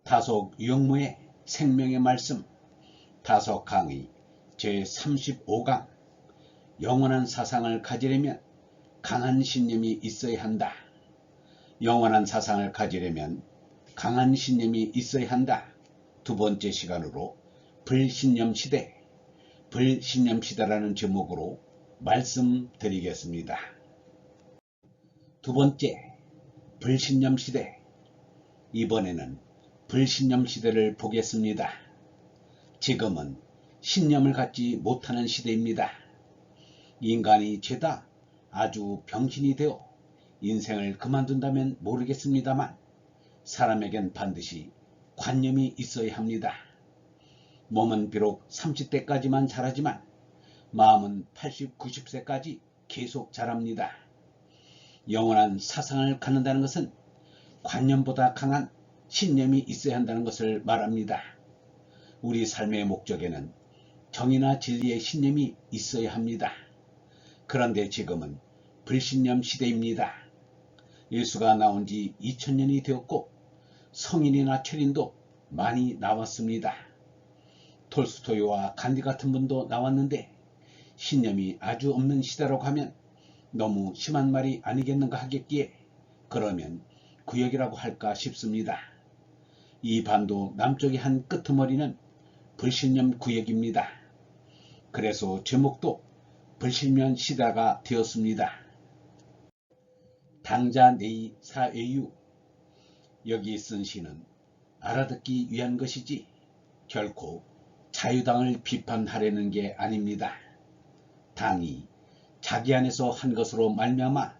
다속 유영무의 생명의 말씀 다속 강의 제35강 영원한 사상을 가지려면 강한 신념이 있어야 한다. 영원한 사상을 가지려면 강한 신념이 있어야 한다. 두 번째 시간으로 불신념시대, 불신념시대라는 제목으로 말씀드리겠습니다. 두 번째, 불신념시대. 이번에는 불신념시대를 보겠습니다. 지금은 신념을 갖지 못하는 시대입니다. 인간이 죄다 아주 병신이 되어 인생을 그만둔다면 모르겠습니다만 사람에겐 반드시 관념이 있어야 합니다. 몸은 비록 30대까지만 자라지만 마음은 80, 90세까지 계속 자랍니다. 영원한 사상을 갖는다는 것은 관념보다 강한 신념이 있어야 한다는 것을 말합니다. 우리 삶의 목적에는 정의나 진리의 신념이 있어야 합니다. 그런데 지금은 불신념 시대입니다. 예수가 나온 지 2000년이 되었고 성인이나 철인도 많이 나왔습니다. 톨스토이와 간디 같은 분도 나왔는데 신념이 아주 없는 시대로 가면 너무 심한 말이 아니겠는가 하겠기에 그러면 구역이라고 할까 싶습니다. 이 반도 남쪽의 한 끄트머리는 불신념 구역입니다. 그래서 제목도 불신념 시대가 되었습니다. 당자 내이 사외유. 여기 쓴 시는 알아듣기 위한 것이지 결코 자유당을 비판하려는 게 아닙니다. 당이 자기 안에서 한 것으로 말미암아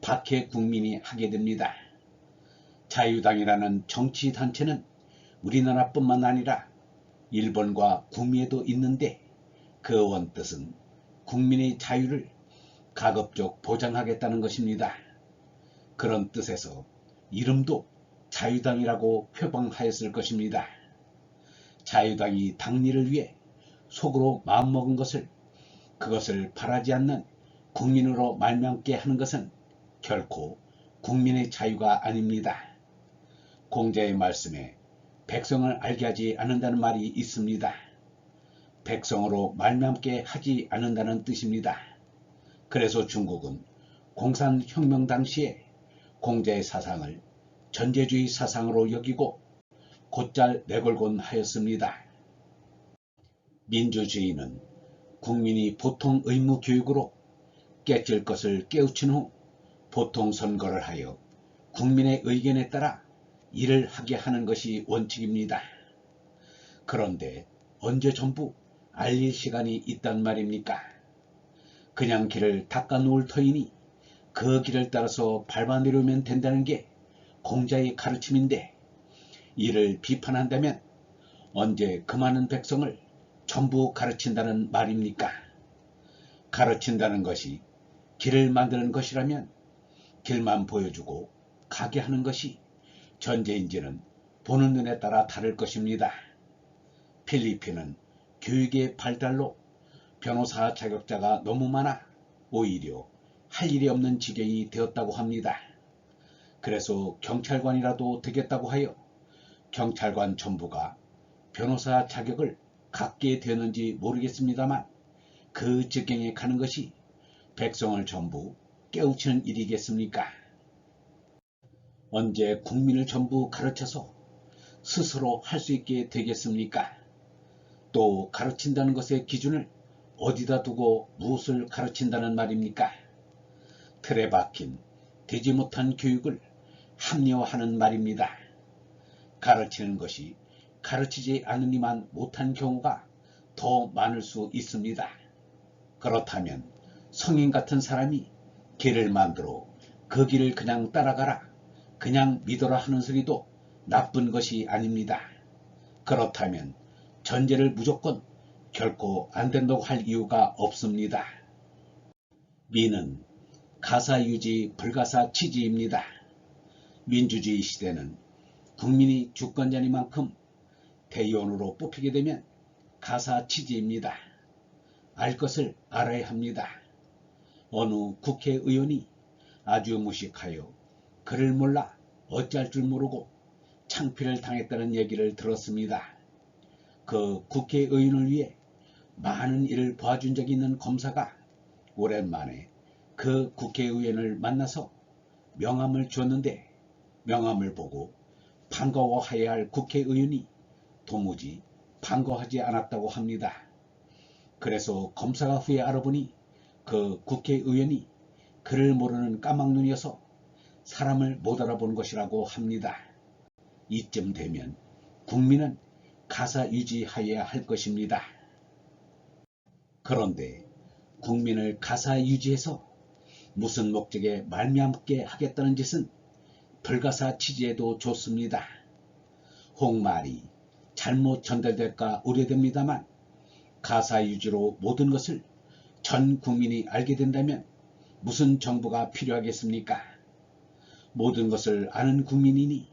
박해 국민이 하게 됩니다. 자유당이라는 정치단체는 우리나라뿐만 아니라 일본과 구미에도 있는데 그 원뜻은 국민의 자유를 가급적 보장하겠다는 것입니다. 그런 뜻에서 이름도 자유당이라고 표방하였을 것입니다. 자유당이 당리를 위해 속으로 마음먹은 것을 그것을 바라지 않는 국민으로 말미암게 하는 것은 결코 국민의 자유가 아닙니다. 공자의 말씀에 백성을 알게 하지 않는다는 말이 있습니다. 백성으로 말미암게 하지 않는다는 뜻입니다. 그래서 중국은 공산혁명 당시에 공자의 사상을 전제주의 사상으로 여기고 곧잘 내걸곤 하였습니다. 민주주의는 국민이 보통 의무 교육으로 깨질 것을 깨우친 후 보통 선거를 하여 국민의 의견에 따라 일을 하게 하는 것이 원칙입니다. 그런데 언제 전부 알릴 시간이 있단 말입니까? 그냥 길을 닦아 놓을 터이니 그 길을 따라서 밟아 내려오면 된다는 게 공자의 가르침인데 이를 비판한다면 언제 그 많은 백성을 전부 가르친다는 말입니까? 가르친다는 것이 길을 만드는 것이라면 길만 보여주고 가게 하는 것이 전제인지는 보는 눈에 따라 다를 것입니다. 필리핀은 교육의 발달로 변호사 자격자가 너무 많아 오히려 할 일이 없는 지경이 되었다고 합니다. 그래서 경찰관이라도 되겠다고 하여 경찰관 전부가 변호사 자격을 갖게 되는지 모르겠습니다만 그 지경에 가는 것이 백성을 전부 깨우치는 일이겠습니까? 언제 국민을 전부 가르쳐서 스스로 할 수 있게 되겠습니까? 또 가르친다는 것의 기준을 어디다 두고 무엇을 가르친다는 말입니까? 틀에 박힌 되지 못한 교육을 합리화하는 말입니다. 가르치는 것이 가르치지 않으니만 못한 경우가 더 많을 수 있습니다. 그렇다면 성인 같은 사람이 길을 만들어 그 길을 그냥 따라가라, 그냥 믿어라 하는 소리도 나쁜 것이 아닙니다. 그렇다면 전제를 무조건 결코 안 된다고 할 이유가 없습니다. 미는 가사유지 불가사 취지입니다. 민주주의 시대는 국민이 주권자니만큼 대의원으로 뽑히게 되면 가사 취지입니다. 알 것을 알아야 합니다. 어느 국회의원이 아주 무식하여 글을 몰라 어찌할 줄 모르고 창피를 당했다는 얘기를 들었습니다. 그 국회의원을 위해 많은 일을 봐준 적이 있는 검사가 오랜만에 그 국회의원을 만나서 명함을 줬는데 명함을 보고 반가워해야 할 국회의원이 도무지 반가워하지 않았다고 합니다. 그래서 검사가 후에 알아보니 그 국회의원이 그를 모르는 까막눈이어서 사람을 못 알아본 것이라고 합니다. 이쯤 되면 국민은 가사 유지하여야 할 것입니다. 그런데 국민을 가사 유지해서 무슨 목적에 말미암게 하겠다는 짓은 불가사 취지에도 좋습니다. 홍말이 잘못 전달될까 우려됩니다만 가사 유지로 모든 것을 전 국민이 알게 된다면 무슨 정부가 필요하겠습니까? 모든 것을 아는 국민이니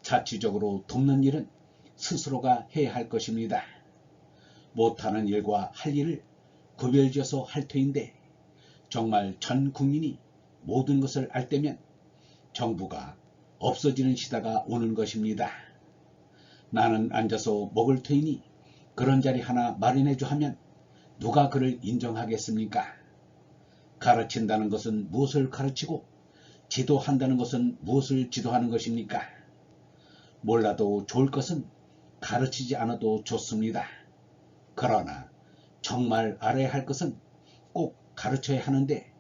자치적으로 돕는 일은 스스로가 해야 할 것입니다. 못하는 일과 할 일을 구별지어서 할 터인데 정말 전 국민이 모든 것을 알 때면 정부가 없어지는 시대가 오는 것입니다. 나는 앉아서 먹을 터이니 그런 자리 하나 마련해줘 하면 누가 그를 인정하겠습니까? 가르친다는 것은 무엇을 가르치고 지도한다는 것은 무엇을 지도하는 것입니까? 몰라도 좋을 것은 가르치지 않아도 좋습니다. 그러나 정말 알아야 할 것은 꼭 가르쳐야 하는데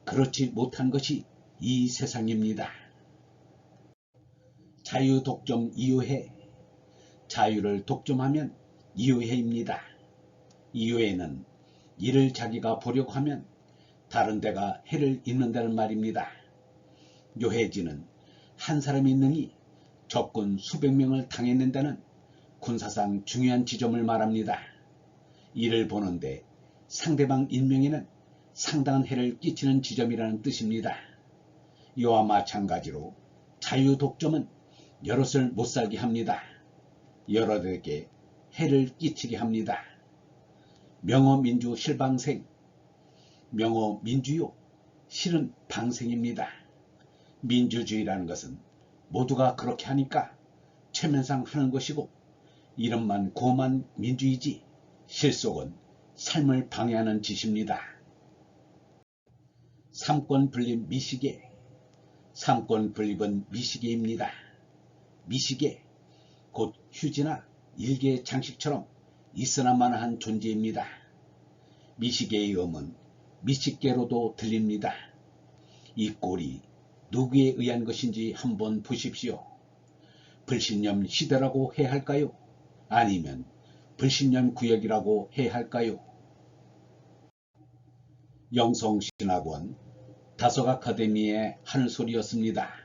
그렇지 못한 것이 이 세상입니다. 자유 독점 이유해. 자유를 독점하면 이유해입니다. 이유해는 이를 자기가 보려고 하면 다른 데가 해를 입는다는 말입니다. 요해지는 한 사람이 능히 적군 수백 명을 당해낸다는 군사상 중요한 지점을 말합니다. 이를 보는데 상대방 인명에는 상당한 해를 끼치는 지점이라는 뜻입니다. 이와 마찬가지로 자유 독점은 여럿을 못 살게 합니다. 여럿에게 해를 끼치게 합니다. 명어민주 실방생. 명어민주요 실은 방생입니다. 민주주의라는 것은 모두가 그렇게 하니까 최면상 하는 것이고 이름만 고만 민주이지 실속은 삶을 방해하는 짓입니다. 삼권 분립 미시계. 삼권 분립은 미시계입니다. 미시계, 곧 휴지나 일개 장식처럼 있으나마나한 존재입니다. 미시계의 음은 미식계로도 들립니다. 이 꼴이 누구에 의한 것인지 한번 보십시오. 불신념 시대라고 해야 할까요? 아니면 불신념 구역이라고 해야 할까요? 영성신학원 다속 아카데미의 하늘소리였습니다.